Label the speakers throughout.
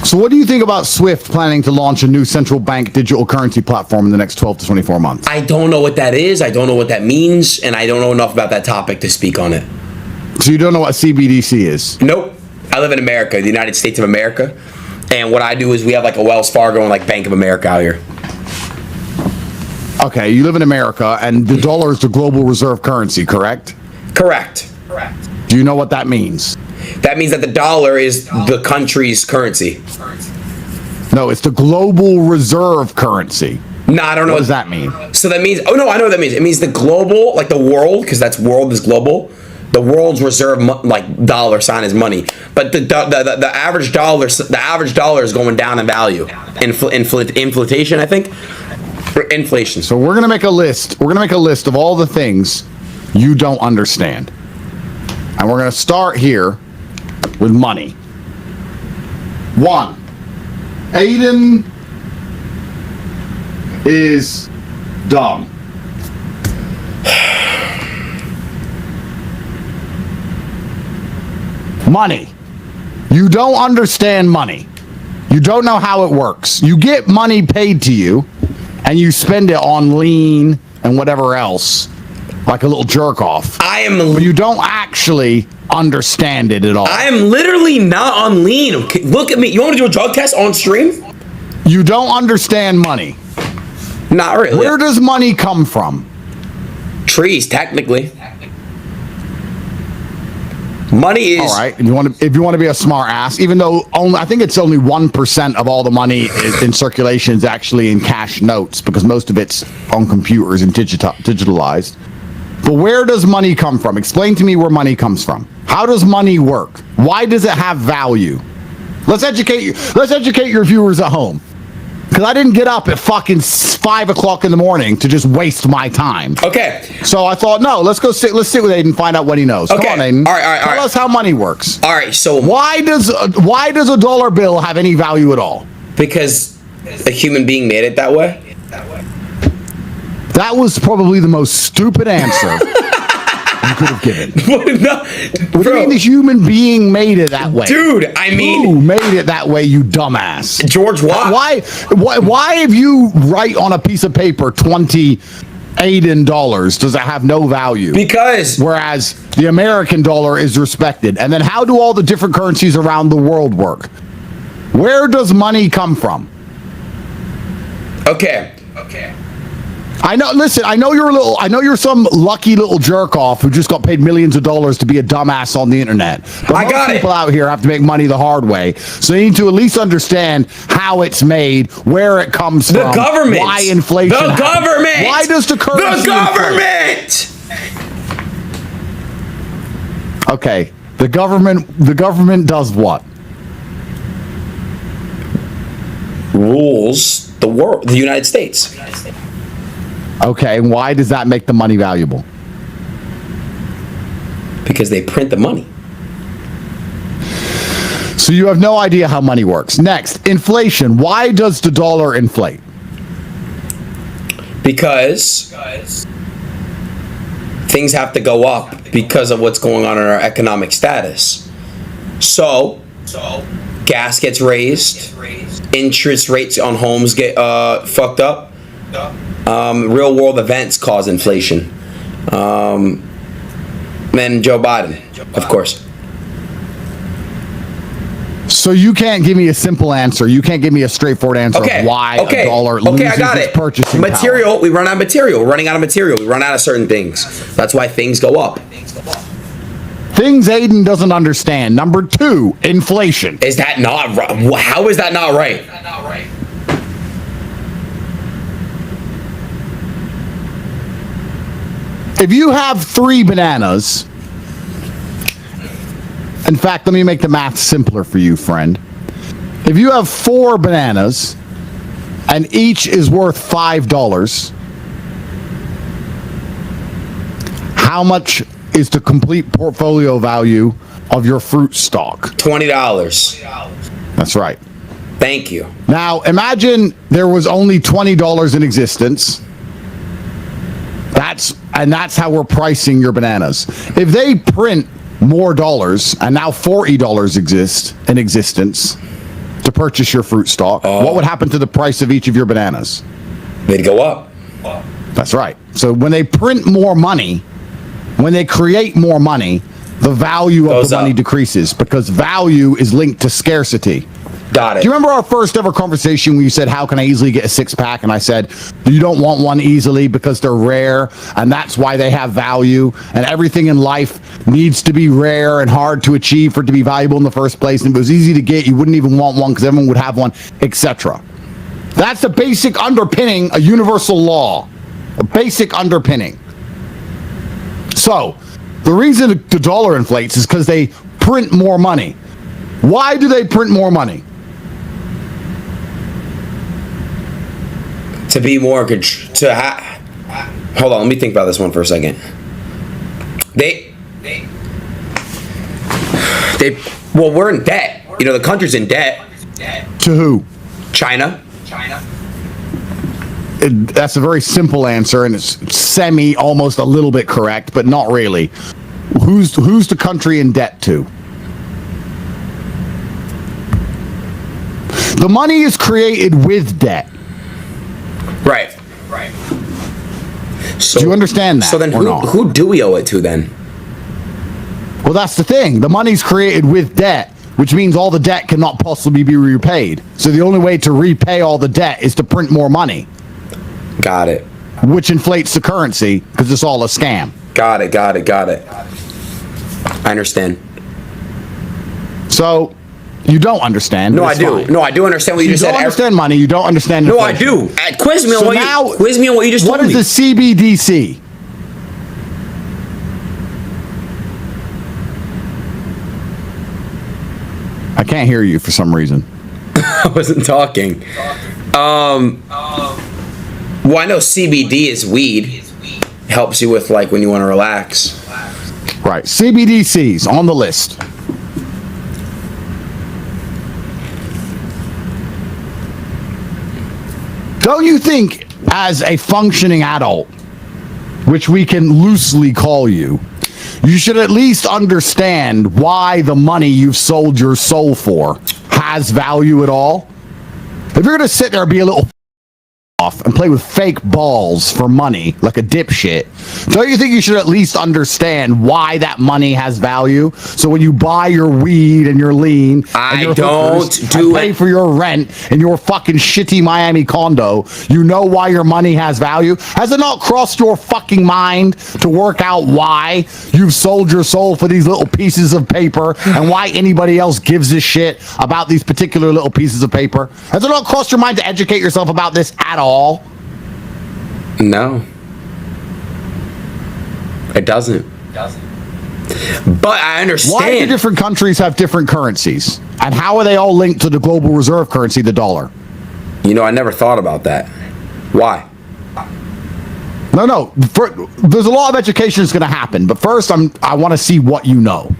Speaker 1: So what do you think about SWIFT planning to launch a new central bank digital currency platform in the next 12 to 24 months?
Speaker 2: I don't know what that is. I don't know what that means. And I don't know enough about that topic to speak on it.
Speaker 1: So you don't know what CBDC is?
Speaker 2: Nope. I live in America, the United States of America. And what I do is we have like a Wells Fargo and like Bank of America out here.
Speaker 1: Okay, you live in America and the dollar is the global reserve currency, correct?
Speaker 2: Correct.
Speaker 1: Do you know what that means?
Speaker 2: That means that the dollar is the country's currency.
Speaker 1: No, it's the global reserve currency.
Speaker 2: No, I don't know.
Speaker 1: What does that mean?
Speaker 2: So that means, oh no, I know what that means. It means the global, like the world, because that's world is global. The world's reserve, like dollar sign is money. But the average dollar, is going down in value. Inflation, I think. Inflation.
Speaker 1: So we're gonna make a list. We're gonna make a list of all the things you don't understand, and we're gonna start here with money. 1. Adin is dumb. Money. You don't understand money. You don't know how it works. You get money paid to you, and you spend it on lean and whatever else, like a little jerk off. But you don't actually understand it at all.
Speaker 2: I am literally not on lean. Okay, look at me. You want me to do a drug test on stream?
Speaker 1: You don't understand money.
Speaker 2: Not really.
Speaker 1: Where does money come from?
Speaker 2: Trees, technically. Money is
Speaker 1: all right. If you want to be a smart ass, even though I think it's only 1% of all the money in circulation is actually in cash notes, because most of it's on computers and digitalized. But where does money come from? Explain to me where money comes from. How does money work? Why does it have value? Let's educate you. Let's educate your viewers at home. Because I didn't get up at fucking 5 o'clock in the morning to just waste my time.
Speaker 2: Okay.
Speaker 1: So I thought, no, let's sit with Aiden and find out what he knows.
Speaker 2: Okay.
Speaker 1: Come on, Aiden.
Speaker 2: All right.
Speaker 1: Tell us how money works.
Speaker 2: All right. So
Speaker 1: why does a dollar bill have any value at all?
Speaker 2: Because a human being made it that way.
Speaker 1: That was probably the most stupid answer you could have given. What do you mean the human being made it that way?
Speaker 2: Dude, I mean...
Speaker 1: Who made it that way, you dumbass?
Speaker 2: George Watt.
Speaker 1: Why if you write on a piece of paper 20 Adin dollars, does it have no value?
Speaker 2: Because...
Speaker 1: Whereas the American dollar is respected. And then how do all the different currencies around the world work? Where does money come from?
Speaker 2: Okay.
Speaker 1: I know. Listen, I know you're some lucky little jerk off who just got paid millions of dollars to be a dumbass on the internet. But most people out here have to make money the hard way, so you need to at least understand how it's made, where it comes from,
Speaker 2: the government,
Speaker 1: why inflation.
Speaker 2: The
Speaker 1: happens.
Speaker 2: government.
Speaker 1: Why does the currency?
Speaker 2: The government.
Speaker 1: Inflate? Okay, the government does what?
Speaker 2: Rules the world, the United States.
Speaker 1: Okay, and why does that make the money valuable?
Speaker 2: Because they print the money.
Speaker 1: So you have no idea how money works. Next, inflation. Why does the dollar inflate?
Speaker 2: Because things have to go up because of what's going on in our economic status. So gas gets raised, interest rates on homes get fucked up. Real world events cause inflation. And Joe Biden, of course.
Speaker 1: So you can't give me a simple answer. You can't give me a straightforward answer of why a dollar loses its purchasing power.
Speaker 2: Material, we run out of material. We're running out of material. We run out of certain things. That's why things go up.
Speaker 1: Things Aiden doesn't understand. Number 2, inflation.
Speaker 2: Is that not right? How is that not right?
Speaker 1: If you have 3 bananas, in fact, let me make the math simpler for you, friend. If you have 4 bananas and each is worth $5, how much is the complete portfolio value of your fruit stock?
Speaker 2: $20.
Speaker 1: That's right.
Speaker 2: Thank you.
Speaker 1: Now, imagine there was only $20 in existence. That's how we're pricing your bananas. If they print more dollars and now $40 exist in existence, to purchase your fruit stock, what would happen to the price of each of your bananas?
Speaker 2: They'd go up.
Speaker 1: That's right. So when they print more money, when they create more money, the value of the money decreases because value is linked to scarcity.
Speaker 2: Got it.
Speaker 1: Do you remember our first ever conversation where you said, how can I easily get a six-pack? And I said, you don't want one easily because they're rare, and that's why they have value, and everything in life needs to be rare and hard to achieve for it to be valuable in the first place, and if it was easy to get, you wouldn't even want one because everyone would have one, etc. That's the basic underpinning, a universal law, a basic underpinning. So, the reason the dollar inflates is because they print more money. Why do they print more money?
Speaker 2: To be more hold on, let me think about this one for a second. Well, we're in debt. You know, the country's in debt.
Speaker 1: To who?
Speaker 2: China.
Speaker 1: That's a very simple answer, and it's almost a little bit correct, but not really. Who's the country in debt to? The money is created with debt.
Speaker 2: Right. So,
Speaker 1: do you understand that?
Speaker 2: So then who do we owe it to then?
Speaker 1: Well, that's the thing. The money's created with debt, which means all the debt cannot possibly be repaid. So the only way to repay all the debt is to print more money.
Speaker 2: Got it.
Speaker 1: Which inflates the currency because it's all a scam.
Speaker 2: Got it. I understand.
Speaker 1: So you don't understand.
Speaker 2: No, I do. Fine. No, I do understand what you just said.
Speaker 1: You don't understand money. You don't understand inflation.
Speaker 2: No, I do. Quiz me on what you just told me.
Speaker 1: What is the CBDC? I can't hear you for some reason.
Speaker 2: I wasn't talking. Well, I know CBD is weed. Helps you with like when you want to relax.
Speaker 1: Right. CBDCs on the list. Don't you think, as a functioning adult, which we can loosely call you, you should at least understand why the money you've sold your soul for has value at all? If you're going to sit there and be a little off and play with fake balls for money like a dipshit, don't you think you should at least understand why that money has value? So when you buy your weed and your lean and your pay for your rent in your fucking shitty Miami condo, you know why your money has value? Has it not crossed your fucking mind to work out why you've sold your soul for these little pieces of paper and why anybody else gives a shit about these particular little pieces of paper? Has it not crossed your mind to educate yourself about this at all?
Speaker 2: No. It doesn't. But I understand.
Speaker 1: Why do different countries have different currencies? And how are they all linked to the global reserve currency, the dollar?
Speaker 2: You know, I never thought about that. Why?
Speaker 1: No. There's a lot of education that's going to happen. But first, I want to see what you know.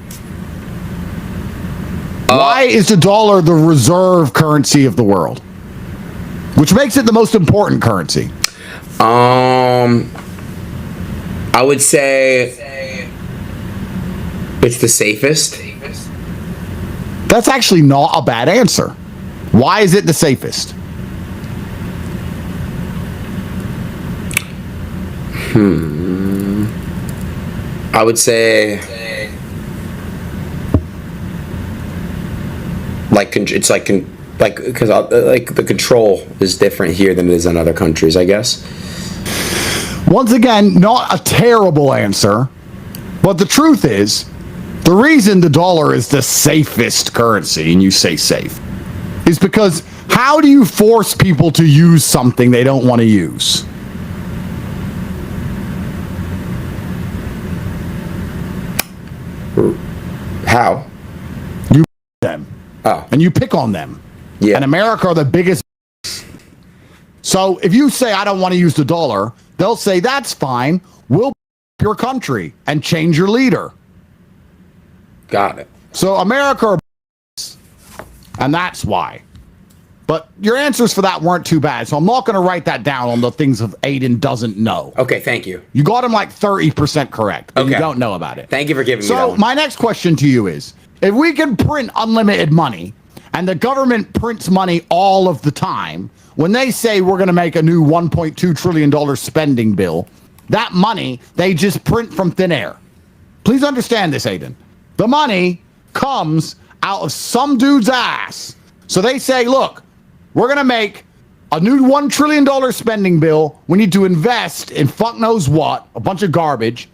Speaker 1: Why is the dollar the reserve currency of the world? Which makes it the most important currency.
Speaker 2: I would say it's the safest.
Speaker 1: That's actually not a bad answer. Why is it the safest?
Speaker 2: I would say because the control is different here than it is in other countries, I guess.
Speaker 1: Once again, not a terrible answer, but the truth is, the reason the dollar is the safest currency, and you say safe, is because how do you force people to use something they don't want to use?
Speaker 2: How?
Speaker 1: You them.
Speaker 2: Oh.
Speaker 1: And you pick on them.
Speaker 2: Yeah.
Speaker 1: And America are the biggest. So if you say, I don't want to use the dollar, they'll say, that's fine. We'll your country and change your leader.
Speaker 2: Got it.
Speaker 1: So America are and that's why. But your answers for that weren't too bad. So I'm not going to write that down on the things of Adin doesn't know.
Speaker 2: Okay, thank you.
Speaker 1: You got him like 30% correct. But
Speaker 2: okay.
Speaker 1: You don't know about it.
Speaker 2: Thank you for giving me that
Speaker 1: So
Speaker 2: one.
Speaker 1: my next question to you is, if we can print unlimited money and the government prints money all of the time, when they say we're going to make a new $1.2 trillion spending bill, that money they just print from thin air. Please understand this, Adin. The money comes out of some dude's ass. So they say, look, we're going to make a new $1 trillion spending bill. We need to invest in fuck knows what, a bunch of garbage,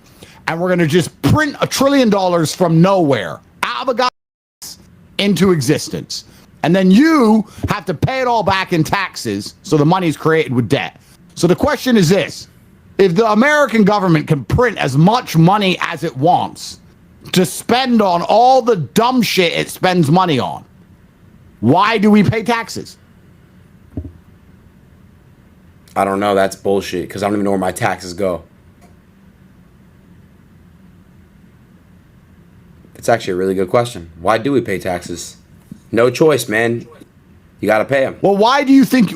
Speaker 1: and we're going to just print $1 trillion from nowhere, out of a guy's into existence. And then you have to pay it all back in taxes, so the money's created with debt. So the question is this: if the American government can print as much money as it wants to spend on all the dumb shit it spends money on, why do we pay taxes?
Speaker 2: I don't know. That's bullshit, because I don't even know where my taxes go. It's actually a really good question. Why do we pay taxes? No choice, man. You got to pay them.
Speaker 1: Well, what do you think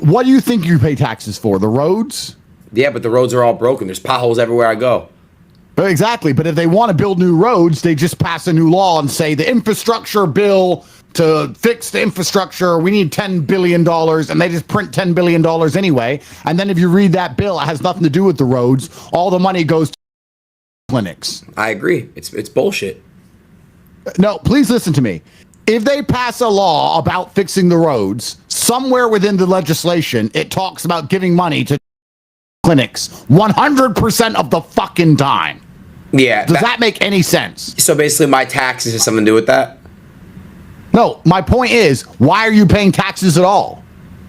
Speaker 1: you pay taxes for? The roads?
Speaker 2: Yeah, but the roads are all broken. There's potholes everywhere I go.
Speaker 1: Exactly. But if they want to build new roads, they just pass a new law and say the infrastructure bill to fix the infrastructure, we need $10 billion, and they just print $10 billion anyway. And then if you read that bill, it has nothing to do with the roads. All the money goes to clinics.
Speaker 2: I agree. It's bullshit.
Speaker 1: No, please listen to me. If they pass a law about fixing the roads, somewhere within the legislation, it talks about giving money to clinics 100% of the fucking time.
Speaker 2: Yeah.
Speaker 1: Does that make any sense?
Speaker 2: So basically my taxes have something to do with that?
Speaker 1: No, my point is, why are you paying taxes at all?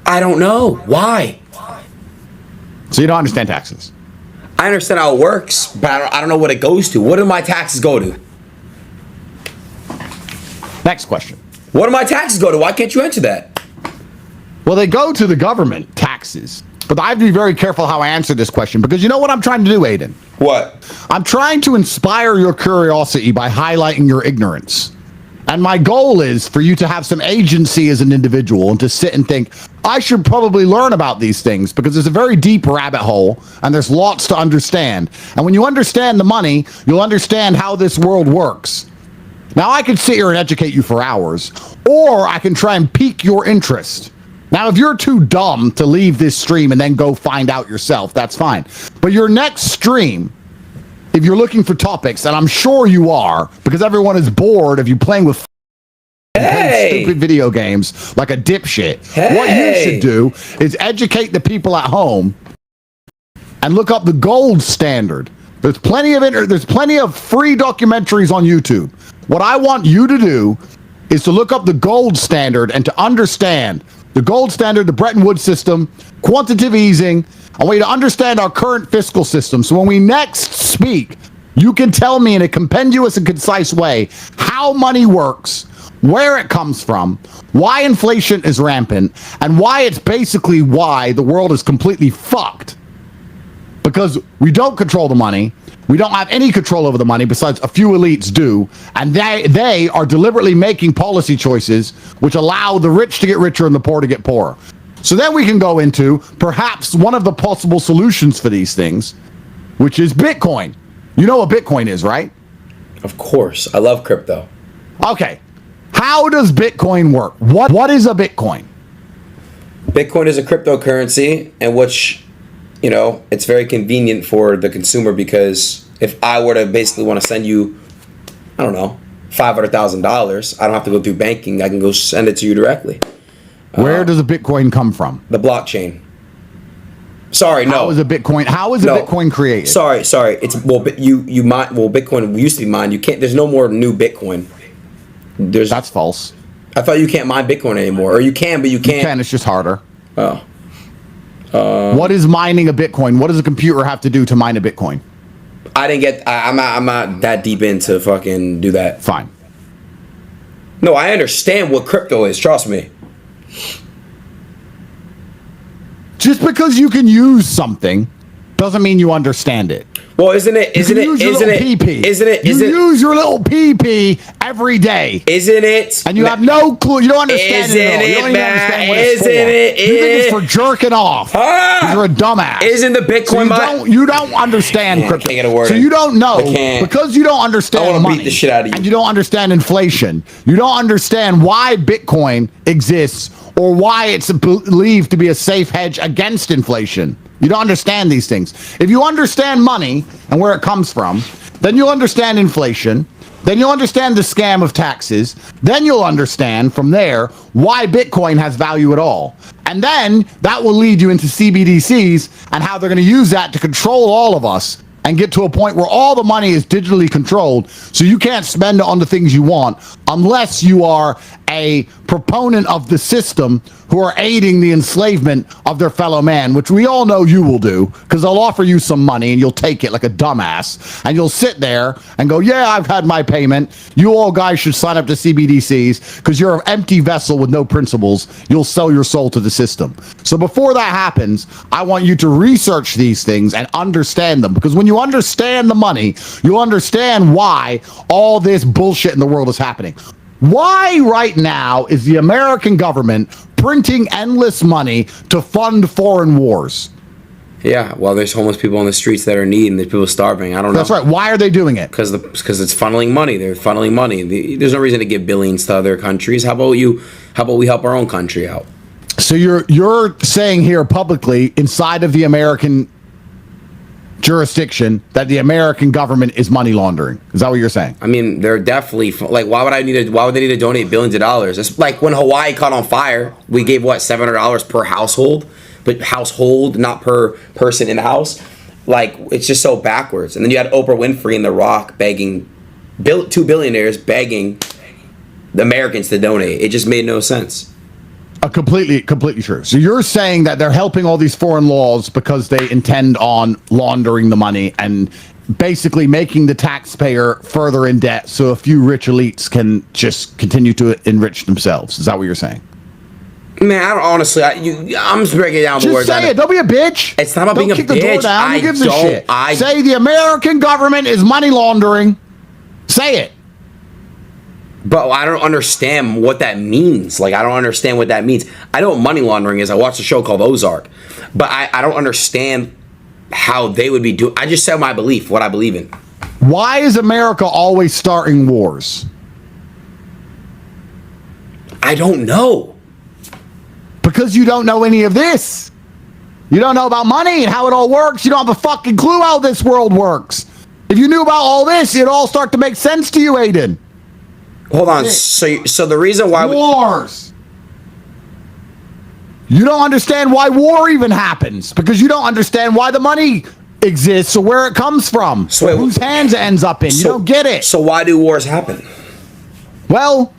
Speaker 2: I don't know. Why?
Speaker 1: So you don't understand taxes?
Speaker 2: I understand how it works, but I don't know what it goes to. What do my taxes go to?
Speaker 1: Next question.
Speaker 2: What do my taxes go to? Why can't you answer that?
Speaker 1: Well, they go to the government, taxes. But I have to be very careful how I answer this question, because you know what I'm trying to do, Adin?
Speaker 2: What?
Speaker 1: I'm trying to inspire your curiosity by highlighting your ignorance. And my goal is for you to have some agency as an individual and to sit and think, I should probably learn about these things, because it's a very deep rabbit hole and there's lots to understand. And when you understand the money, you'll understand how this world works. Now, I could sit here and educate you for hours, or I can try and pique your interest. Now, if you're too dumb to leave this stream and then go find out yourself, that's fine. But your next stream, if you're looking for topics, and I'm sure you are, because everyone is bored of you playing with stupid video games like a dipshit. What you should do is educate the people at home and look up the gold standard. There's plenty of free documentaries on YouTube. What I want you to do is to look up the gold standard and to understand the gold standard, the Bretton Woods system, quantitative easing. I want you to understand our current fiscal system. So when we next speak, you can tell me in a compendious and concise way how money works, where it comes from, why inflation is rampant, and why it's basically why the world is completely fucked. Because we don't control the money. We don't have any control over the money besides a few elites do. And they are deliberately making policy choices which allow the rich to get richer and the poor to get poorer. So then we can go into perhaps one of the possible solutions for these things, which is Bitcoin. You know what Bitcoin is, right?
Speaker 2: Of course. I love crypto.
Speaker 1: Okay. How does Bitcoin work? What is a Bitcoin?
Speaker 2: Bitcoin is a cryptocurrency in which, you know, it's very convenient for the consumer, because if I were to basically want to send you, I don't know, $500,000, I don't have to go through banking. I can go send it to you directly.
Speaker 1: Where does a Bitcoin come from?
Speaker 2: The blockchain. Sorry, no.
Speaker 1: How is a Bitcoin created?
Speaker 2: Sorry. It's you mine. Well, Bitcoin used to be mined. You can't. There's no more new Bitcoin.
Speaker 1: That's false.
Speaker 2: I thought you can't mine Bitcoin anymore, or you can, but you can't.
Speaker 1: You can. It's just harder.
Speaker 2: Oh.
Speaker 1: What is mining a Bitcoin? What does a computer have to do to mine a Bitcoin?
Speaker 2: I didn't get. I'm not that deep into fucking do that.
Speaker 1: Fine.
Speaker 2: No, I understand what crypto is. Trust me.
Speaker 1: Just because you can use something doesn't mean you understand it.
Speaker 2: Well, isn't it?
Speaker 1: You use your little PP every day.
Speaker 2: Isn't it?
Speaker 1: And you have no clue. You don't understand it at all. You don't even understand what it's for. You think it's for jerking off. You're a dumbass.
Speaker 2: Isn't the Bitcoin?
Speaker 1: You don't understand crypto.
Speaker 2: Can't get a word
Speaker 1: so
Speaker 2: in.
Speaker 1: you don't know
Speaker 2: can't.
Speaker 1: because you don't understand money.
Speaker 2: Beat the shit out of you.
Speaker 1: And you don't understand inflation. You don't understand why Bitcoin exists or why it's believed to be a safe hedge against inflation. You don't understand these things. If you understand money and where it comes from, then you'll understand inflation. Then you'll understand the scam of taxes. Then you'll understand from there why Bitcoin has value at all. And then that will lead you into CBDCs and how they're going to use that to control all of us and get to a point where all the money is digitally controlled, so you can't spend it on the things you want unless you are a proponent of the system who are aiding the enslavement of their fellow man, which we all know you will do, because they'll offer you some money and you'll take it like a dumbass, and you'll sit there and go, yeah, I've had my payment. You all guys should sign up to CBDCs because you're an empty vessel with no principles. You'll sell your soul to the system. So before that happens, I want you to research these things and understand them, because when you understand the money, you understand why all this bullshit in the world is happening. Why right now is the American government printing endless money to fund foreign wars?
Speaker 2: Yeah, well, there's homeless people on the streets that are in need, and there's people starving. I don't know.
Speaker 1: That's right. Why are they doing it?
Speaker 2: Because it's funneling money. They're funneling money. There's no reason to give billions to other countries. How about we help our own country out?
Speaker 1: So you're saying here publicly inside of the American jurisdiction that the American government is money laundering. Is that what you're saying?
Speaker 2: I mean, they're definitely like, why would they need to donate billions of dollars? It's like when Hawaii caught on fire, we gave what, $700 per household, but household, not per person in the house. Like, it's just so backwards. And then you had Oprah Winfrey and The Rock begging, two billionaires begging the Americans to donate. It just made no sense.
Speaker 1: Completely true. So you're saying that they're helping all these foreign laws because they intend on laundering the money and basically making the taxpayer further in debt so a few rich elites can just continue to enrich themselves. Is that what you're saying?
Speaker 2: Man, I don't honestly. I'm just breaking it down.
Speaker 1: Just say it. Don't be a bitch.
Speaker 2: It's not about being a bitch.
Speaker 1: Don't kick the door down. Who gives a shit?
Speaker 2: I
Speaker 1: say the American government is money laundering. Say it.
Speaker 2: But I don't understand what that means. Like, I don't understand what that means. I know what money laundering is. I watched a show called Ozark. But I don't understand how they would be doing. I just said my belief, what I believe in.
Speaker 1: Why is America always starting wars?
Speaker 2: I don't know.
Speaker 1: Because you don't know any of this. You don't know about money and how it all works. You don't have a fucking clue how this world works. If you knew about all this, it'd all start to make sense to you, Adin.
Speaker 2: Hold on. So the reason why
Speaker 1: wars. You don't understand why war even happens because you don't understand why the money exists or where it comes from. So wait, whose hands it ends up in. You don't get it.
Speaker 2: So why do wars happen?
Speaker 1: Well,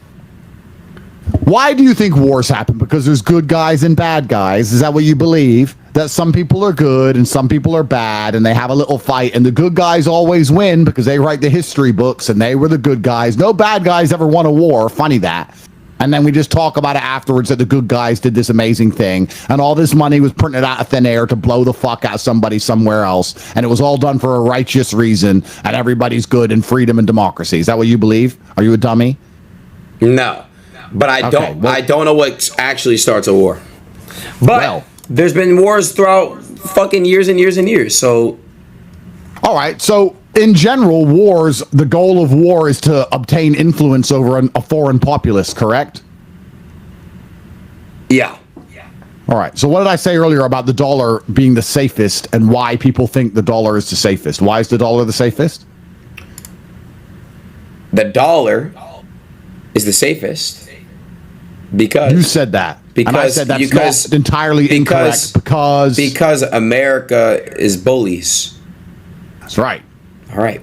Speaker 1: why do you think wars happen? Because there's good guys and bad guys. Is that what you believe? That some people are good and some people are bad and they have a little fight and the good guys always win because they write the history books and they were the good guys. No bad guys ever won a war. Funny that. And then we just talk about it afterwards that the good guys did this amazing thing and all this money was printed out of thin air to blow the fuck out of somebody somewhere else. And it was all done for a righteous reason and everybody's good and freedom and democracy. Is that what you believe? Are you a dummy?
Speaker 2: No. But I don't know what actually starts a war. But there's been wars throughout fucking years and years and years. So,
Speaker 1: all right. So, in general, wars, the goal of war is to obtain influence over a foreign populace, correct?
Speaker 2: Yeah.
Speaker 1: All right. So, what did I say earlier about the dollar being the safest and why people think the dollar is the safest? Why is the dollar the safest?
Speaker 2: The dollar is the safest. Because
Speaker 1: you said that. Because and I said that's not entirely incorrect. Because
Speaker 2: America is bullies.
Speaker 1: That's right.
Speaker 2: All right.